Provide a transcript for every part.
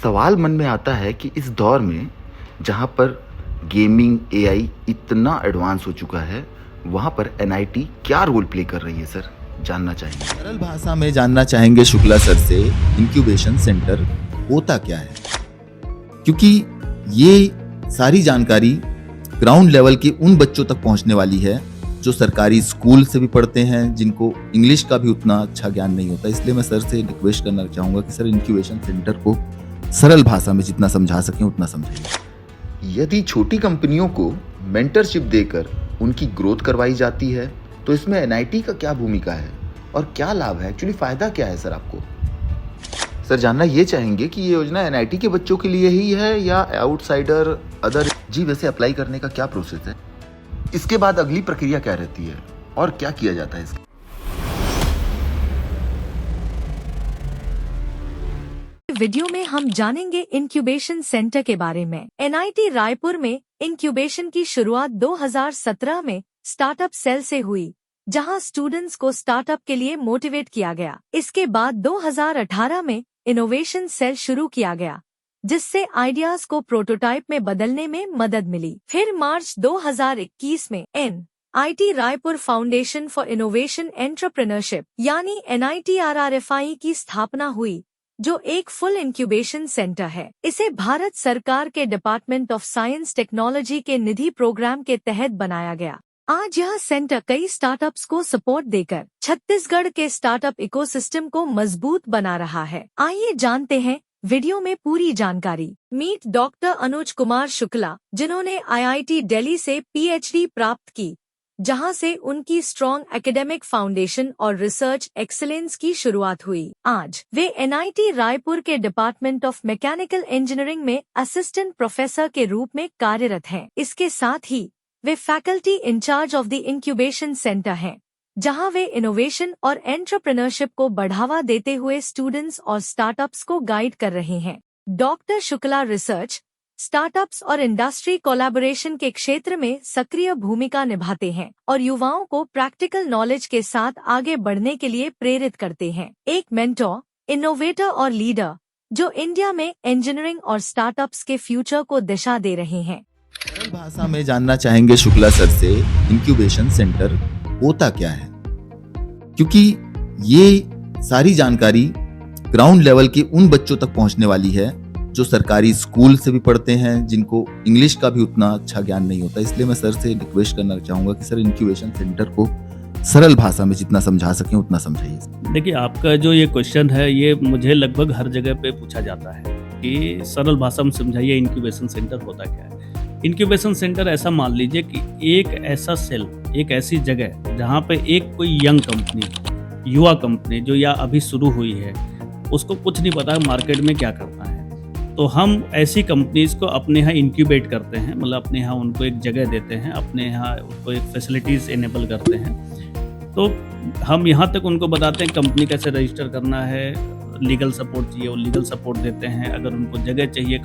सवाल मन में आता है कि इस दौर में जहाँ पर गेमिंग एआई इतना एडवांस हो चुका है, वहाँ पर एनआईटी क्या रोल प्ले कर रही है सर, जानना चाहेंगे। सरल भाषा में जानना चाहेंगे शुक्ला सर से इंक्यूबेशन सेंटर होता क्या है, क्योंकि ये सारी जानकारी ग्राउंड लेवल के उन बच्चों तक पहुंचने वाली है जो सरकारी स्कूल से भी पढ़ते हैं, जिनको इंग्लिश का भी उतना अच्छा ज्ञान नहीं होता। इसलिए मैं सर से रिक्वेस्ट करना चाहूंगा कि सर इंक्यूबेशन सेंटर को सरल भाषा में जितना समझा सकें उतना समझाइए। यदि छोटी कंपनियों को मेंटरशिप देकर उनकी ग्रोथ करवाई जाती है तो इसमें एनआईटी का क्या भूमिका है और क्या लाभ है, एक्चुअली फायदा क्या है सर आपको? सर जानना ये चाहेंगे कि ये योजना एनआईटी के बच्चों के लिए ही है या आउटसाइडर अदर? जी, वैसे अप्लाई करने का क्या प्रोसेस है, इसके बाद अगली प्रक्रिया क्या रहती है और क्या किया जाता है इसके? वीडियो में हम जानेंगे इंक्यूबेशन सेंटर के बारे में। एनआईटी रायपुर में इंक्यूबेशन की शुरुआत 2017 में स्टार्टअप सेल से हुई, जहां स्टूडेंट्स को स्टार्टअप के लिए मोटिवेट किया गया। इसके बाद 2018 में इनोवेशन सेल शुरू किया गया, जिससे आइडियाज को प्रोटोटाइप में बदलने में मदद मिली। फिर मार्च 2021 में NIT Raipur foundation for innovation entrepreneurship यानी NITRRFI की स्थापना हुई, जो एक फुल इंक्यूबेशन सेंटर है। इसे भारत सरकार के डिपार्टमेंट ऑफ साइंस टेक्नोलॉजी के निधि प्रोग्राम के तहत बनाया गया। आज यह सेंटर कई स्टार्टअप्स को सपोर्ट देकर छत्तीसगढ़ के स्टार्टअप इकोसिस्टम को मजबूत बना रहा है। आइए जानते हैं वीडियो में पूरी जानकारी। मीट डॉक्टर अनुज कुमार शुक्ला, जिन्होंने IIT दिल्ली से PhD प्राप्त की, जहां से उनकी स्ट्रॉन्ग एकेडमिक फाउंडेशन और रिसर्च एक्सीलेंस की शुरुआत हुई। आज वे NIT रायपुर के डिपार्टमेंट ऑफ मैकेनिकल इंजीनियरिंग में असिस्टेंट प्रोफेसर के रूप में कार्यरत हैं। इसके साथ ही वे faculty in charge of the incubation centre हैं, जहां वे इनोवेशन और एंटरप्रेन्योरशिप को बढ़ावा देते हुए स्टूडेंट्स और स्टार्टअप्स को गाइड कर रहे हैं। डॉक्टर शुक्ला रिसर्च, स्टार्टअप्स और इंडस्ट्री कोलैबोरेशन के क्षेत्र में सक्रिय भूमिका निभाते हैं और युवाओं को प्रैक्टिकल नॉलेज के साथ आगे बढ़ने के लिए प्रेरित करते हैं। एक मेंटोर, इनोवेटर और लीडर जो इंडिया में इंजीनियरिंग और स्टार्टअप्स के फ्यूचर को दिशा दे रहे हैं। सरल भाषा में जानना चाहेंगे शुक्ला सर से इंक्यूबेशन सेंटर होता क्या है, क्योंकि ये सारी जानकारी ग्राउंड लेवल के उन बच्चों तक पहुंचने वाली है जो सरकारी स्कूल से भी पढ़ते हैं, जिनको इंग्लिश का भी उतना अच्छा ज्ञान नहीं होता। इसलिए मैं सर से रिक्वेस्ट करना चाहूंगा कि सर इंक्यूबेशन सेंटर को सरल भाषा में जितना समझा सकें उतना समझाइए। देखिए, आपका जो ये क्वेश्चन है ये मुझे लगभग हर जगह पे पूछा जाता है कि सरल भाषा में समझाइए इंक्यूबेशन सेंटर होता क्या है। इंक्यूबेशन सेंटर ऐसा मान लीजिए कि एक ऐसा सेल, एक ऐसी जगह जहाँ पे एक कोई यंग कंपनी, युवा कंपनी जो या अभी शुरू हुई है, उसको कुछ नहीं पता मार्केट में क्या करना है, तो हम ऐसी कंपनीज को अपने यहाँ इंक्यूबेट करते हैं, मतलब अपने यहाँ उनको एक जगह देते हैं, अपने यहाँ उनको एक फैसिलिटीज़ इनेबल करते हैं। तो हम यहाँ तक उनको बताते हैं कंपनी कैसे रजिस्टर करना है, लीगल सपोर्ट चाहिए वो लीगल सपोर्ट देते हैं, अगर उनको जगह चाहिए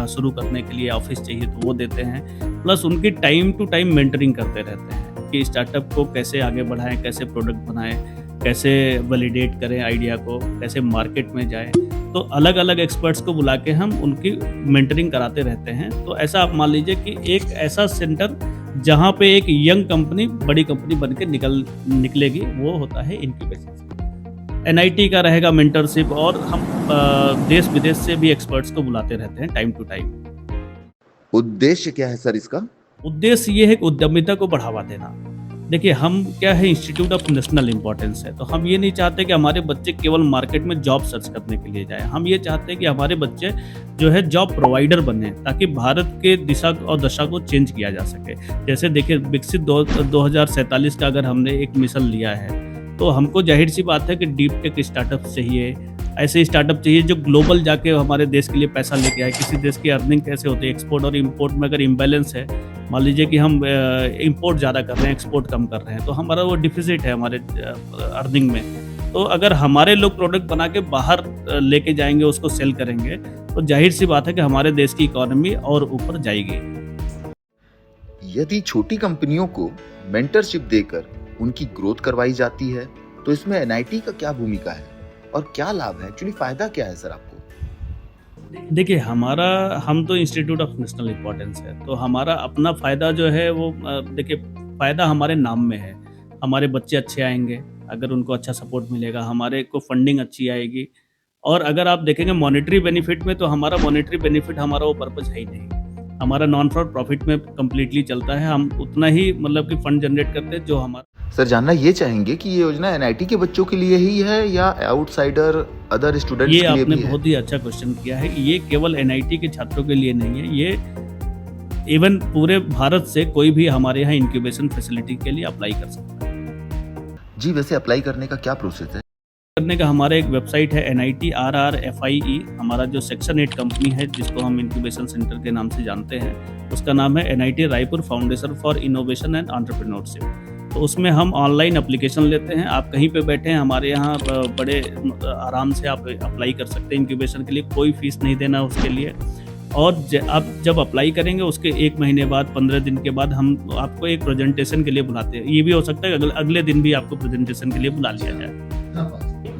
शुरू करने के लिए, ऑफिस चाहिए तो वो देते हैं, प्लस उनकी टाइम टू टाइम मेंटरिंग करते रहते हैं कि स्टार्टअप को कैसे आगे बढ़ाएं, कैसे प्रोडक्ट बनाएं, कैसे वैलिडेट करें आइडिया को, कैसे मार्केट में जाएं। तो अलग अलग एक्सपर्ट्स को बुला के हम उनकी मेंटरिंग कराते रहते हैं। तो ऐसा आप मान लीजिए कि एक ऐसा सेंटर जहाँ पे एक यंग कंपनी बड़ी कंपनी बन के निकलेगी, वो होता है इंक्यूबेशन। NIT का रहेगा मेंटरशिप, और हम देश विदेश से भी एक्सपर्ट्स को बुलाते रहते हैं टाइम टू टाइम। उद्देश्य क्या है सर इसका? उद्देश्य ये है कि उद्यमिता को बढ़ावा देना। देखिए, हम क्या है, इंस्टीट्यूट ऑफ नेशनल इंपॉर्टेंस है, तो हम ये नहीं चाहते कि हमारे बच्चे केवल मार्केट में जॉब सर्च करने के लिए जाए। हम ये चाहते हैं कि हमारे बच्चे जो है जॉब प्रोवाइडर बने, ताकि भारत के दिशा और दशा को चेंज किया जा सके। जैसे देखिए, विकसित 2047 का अगर हमने एक मिशन लिया है, तो हमको जाहिर सी बात है कि डीप टेक स्टार्टअप चाहिए, ऐसे स्टार्टअप चाहिए जो ग्लोबल जाके हमारे देश के लिए पैसा लेके आए। किसी देश की अर्निंग कैसे होती है, एक्सपोर्ट और इंपोर्ट में अगर इम्बैलेंस है, मान लीजिए कि हम इंपोर्ट ज़्यादा कर रहे हैं, एक्सपोर्ट कम कर रहे हैं, तो हमारा वो डिफिसिट है हमारे अर्निंग में। तो अगर हमारे लोग प्रोडक्ट बना के बाहर लेके जाएंगे, उसको सेल करेंगे, तो जाहिर सी बात है कि हमारे देश की इकोनॉमी और ऊपर जाएगी। यदि छोटी कंपनियों को मेंटरशिप देकर उनकी ग्रोथ करवाई जाती है तो इसमें एनआईटी का क्या भूमिका है और क्या लाभ है, एक्चुअली फायदा क्या है सर आपको? देखिए हम तो इंस्टीट्यूट ऑफ नेशनल इम्पोर्टेंस है, तो हमारा अपना फ़ायदा जो है वो देखिए फ़ायदा हमारे नाम में है। हमारे बच्चे अच्छे आएंगे, अगर उनको अच्छा सपोर्ट मिलेगा, हमारे को फंडिंग अच्छी आएगी। और अगर आप देखेंगे मॉनेटरी बेनिफिट में, तो हमारा मॉनेटरी बेनिफिट हमारा वो पर्पज़ है ही नहीं। हमारा नॉन फॉर प्रॉफिट में कम्प्लीटली चलता है। हम उतना ही मतलब कि फंड जनरेट करते हैं जो हमारा। सर जानना ये चाहेंगे कि ये योजना एनआईटी के बच्चों के लिए ही है या आउटसाइडर अदर स्टूडेंट्स ये के लिए आपने भी है? बहुत ही अच्छा क्वेश्चन किया है। ये केवल एनआईटी के छात्रों के लिए नहीं है, ये इवन पूरे भारत से कोई भी हमारे यहाँ इंक्यूबेशन फैसिलिटी के लिए अप्लाई कर सकता है। जी, वैसे अप्लाई करने का क्या प्रोसेस है? करने का हमारा एक वेबसाइट है NITRRFIE। हमारा जो सेक्शन 8 कंपनी है जिसको हम इंक्यूबेशन सेंटर के नाम से जानते हैं, उसका नाम है NIT Raipur foundation for innovation and entrepreneurship. तो उसमें हम ऑनलाइन एप्लीकेशन लेते हैं। आप कहीं पे बैठे हैं, हमारे यहाँ बड़े आराम से आप अप्लाई कर सकते हैं इंक्यूबेशन के लिए, कोई फीस नहीं देना उसके लिए। और आप जब अप्लाई करेंगे उसके 1 महीने बाद, 15 दिन के बाद हम आपको एक प्रेजेंटेशन के लिए बुलाते हैं। ये भी हो सकता है अगले दिन भी आपको प्रेजेंटेशन के लिए बुला लिया जाए।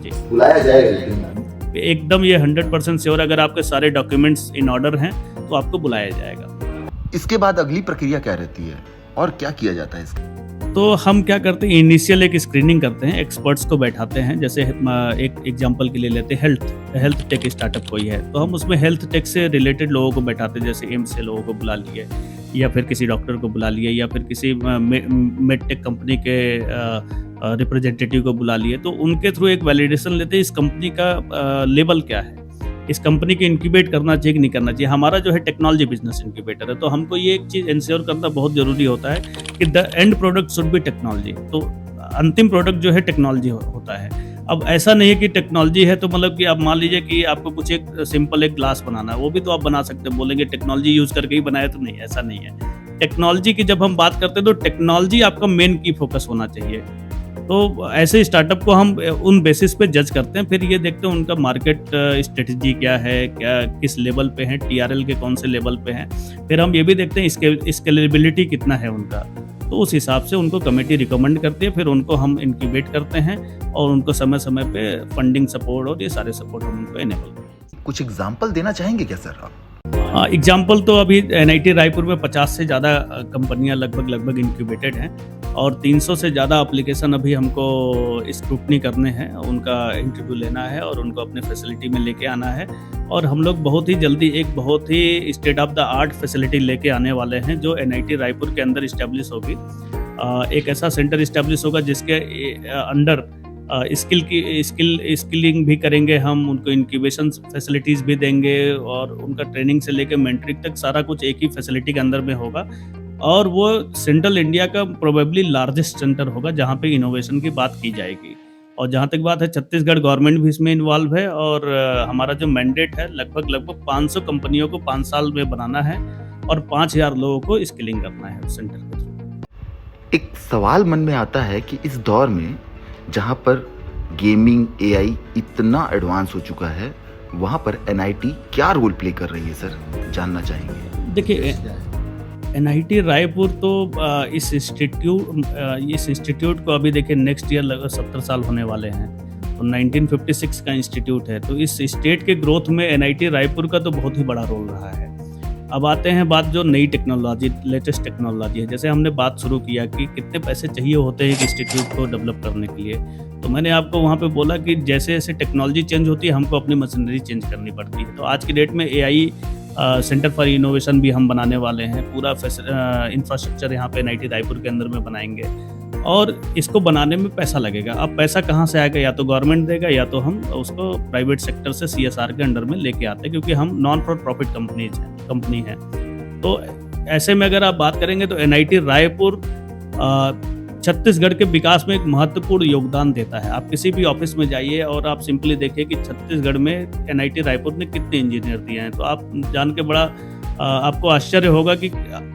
जी, बुलाया जाएगा एकदम ये 100% श्योर। अगर आपके सारे डॉक्यूमेंट्स इन ऑर्डर हैं तो आपको बुलाया जाएगा। इसके बाद अगली प्रक्रिया क्या रहती है और क्या किया जाता है इसके? तो हम क्या करते हैं, इनिशियल एक स्क्रीनिंग करते हैं, एक्सपर्ट्स को बैठाते हैं। जैसे एक एग्जांपल के लिए लेते हैं, हेल्थ टेक स्टार्टअप कोई है, तो हम उसमें हेल्थ टेक से रिलेटेड लोगों को बैठाते हैं। जैसे एम्स से लोगों को बुला लिए, या फिर किसी डॉक्टर को बुला लिए, या फिर किसी मेड टेक कंपनी के रिप्रेजेंटेटिव को बुला लिए। तो उनके थ्रू एक वैलिडेशन लेते हैं, इस कंपनी का लेवल क्या है, इस कंपनी को इंक्यूबेट करना चाहिए कि नहीं करना चाहिए। हमारा जो है टेक्नोलॉजी बिजनेस इंक्यूबेटर है, तो हमको ये एक चीज़ इंश्योर करना बहुत ज़रूरी होता है कि the end product should be technology. तो अंतिम प्रोडक्ट जो है टेक्नोलॉजी होता है। अब ऐसा नहीं है कि टेक्नोलॉजी है तो मतलब कि आप मान लीजिए कि आपको कुछ एक सिंपल एक ग्लास बनाना है, वो भी तो आप बना सकते हैं। बोलेंगे टेक्नोलॉजी यूज़ करके ही बनाया, तो नहीं, ऐसा नहीं है। टेक्नोलॉजी की जब हम बात करते हैं तो टेक्नोलॉजी आपका मेन की फोकस होना चाहिए। तो ऐसे स्टार्टअप को हम उन बेसिस पे जज करते हैं, फिर ये देखते हैं उनका मार्केट स्ट्रेटजी क्या है, किस लेवल पे है, TRL के कौन से लेवल पे हैं। फिर हम ये भी देखते हैं स्केलेबिलिटी कितना है उनका, तो उस हिसाब से उनको कमेटी रिकमेंड करती है। फिर उनको हम इंक्यूबेट करते हैं और उनको समय समय पे फंडिंग सपोर्ट और ये सारे सपोर्ट हम उनको इनेबल करते हैं। कुछ एग्जाम्पल देना चाहेंगे क्या सर आप? एग्जाम्पल तो अभी NIT रायपुर में 50 से ज़्यादा कंपनियां लगभग इंक्यूबेटेड हैं, और 300 से ज़्यादा एप्लीकेशन अभी हमको स्क्रूटनी करने हैं, उनका इंटरव्यू लेना है और उनको अपने फैसिलिटी में लेके आना है। और हम लोग बहुत ही जल्दी एक बहुत ही state of the art facility लेके आने वाले हैं जो NIT रायपुर के अंदर इस्टेब्लिश होगी। एक ऐसा सेंटर इस्टेब्लिश होगा जिसके अंडर स्किलिंग भी करेंगे हम, उनको इंक्यूबेशन फैसिलिटीज़ भी देंगे, और उनका ट्रेनिंग से लेकर मेंटरिंग तक सारा कुछ एक ही फैसिलिटी के अंदर में होगा। और वो सेंट्रल इंडिया का प्रोबेबली लार्जेस्ट सेंटर होगा जहाँ पे इनोवेशन की बात की जाएगी। और जहाँ तक बात है, छत्तीसगढ़ गवर्नमेंट भी इसमें इन्वॉल्व है, और हमारा जो मैंडेट है लगभग 500 कंपनियों को 5 साल में बनाना है और 5000 लोगों को स्किलिंग करना है उस सेंटर के थ्रू। एक सवाल मन में आता है कि इस दौर में जहाँ पर गेमिंग AI इतना एडवांस हो चुका है, वहाँ पर NIT क्या रोल प्ले कर रही है सर, जानना चाहेंगे। देखिए, NIT रायपुर तो इस इंस्टीट्यूट को अभी देखिए नेक्स्ट ईयर लगभग 70 साल होने वाले हैं। तो 1956 का इंस्टीट्यूट है, तो इस स्टेट के ग्रोथ में NIT रायपुर का तो बहुत ही बड़ा रोल रहा है। अब आते हैं बात जो नई टेक्नोलॉजी, लेटेस्ट टेक्नोलॉजी है। जैसे हमने बात शुरू किया कि कितने पैसे चाहिए होते हैं एक इंस्टीट्यूट को डेवलप करने के लिए, तो मैंने आपको वहाँ पे बोला कि जैसे जैसे टेक्नोलॉजी चेंज होती है हमको अपनी मशीनरी चेंज करनी पड़ती है। तो आज की डेट में AI सेंटर फॉर इनोवेशन भी हम बनाने वाले हैं। पूरा इंफ्रास्ट्रक्चर यहाँ पे NIT रायपुर के अंदर में बनाएंगे, और इसको बनाने में पैसा लगेगा। अब पैसा कहाँ से आएगा, या तो गवर्नमेंट देगा या तो हम उसको प्राइवेट सेक्टर से CSR के अंडर में लेके आते हैं, क्योंकि हम नॉन फॉर प्रॉफिट कंपनी है। तो ऐसे में अगर आप बात करेंगे तो NIT रायपुर छत्तीसगढ़ के विकास में एक महत्वपूर्ण योगदान देता है। आप किसी भी ऑफिस में जाइए और आप सिंपली देखिए कि छत्तीसगढ़ में NIT रायपुर ने कितने इंजीनियर दिए हैं, तो आप जान के बड़ा आपको आश्चर्य होगा कि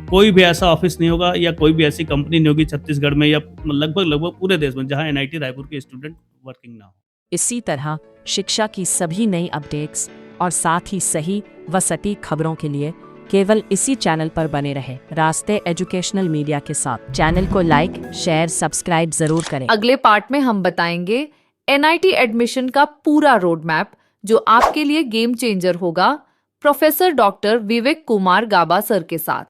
कोई भी ऐसा ऑफिस नहीं होगा या कोई भी ऐसी कंपनी नहीं होगी छत्तीसगढ़ में या लगभग पूरे देश में जहां NIT रायपुर के स्टूडेंट वर्किंग ना हो। इसी तरह शिक्षा की सभी नई अपडेट्स और साथ ही सही व सटीक खबरों के लिए केवल इसी चैनल पर बने रहे रास्ते एजुकेशनल मीडिया के साथ। चैनल को लाइक, शेयर, सब्सक्राइब जरूर करें। अगले पार्ट में हम बताएंगे NIT एडमिशन का पूरा रोड मैप जो आपके लिए गेम चेंजर होगा। प्रोफेसर डॉक्टर विवेक कुमार गाबा सर के साथ।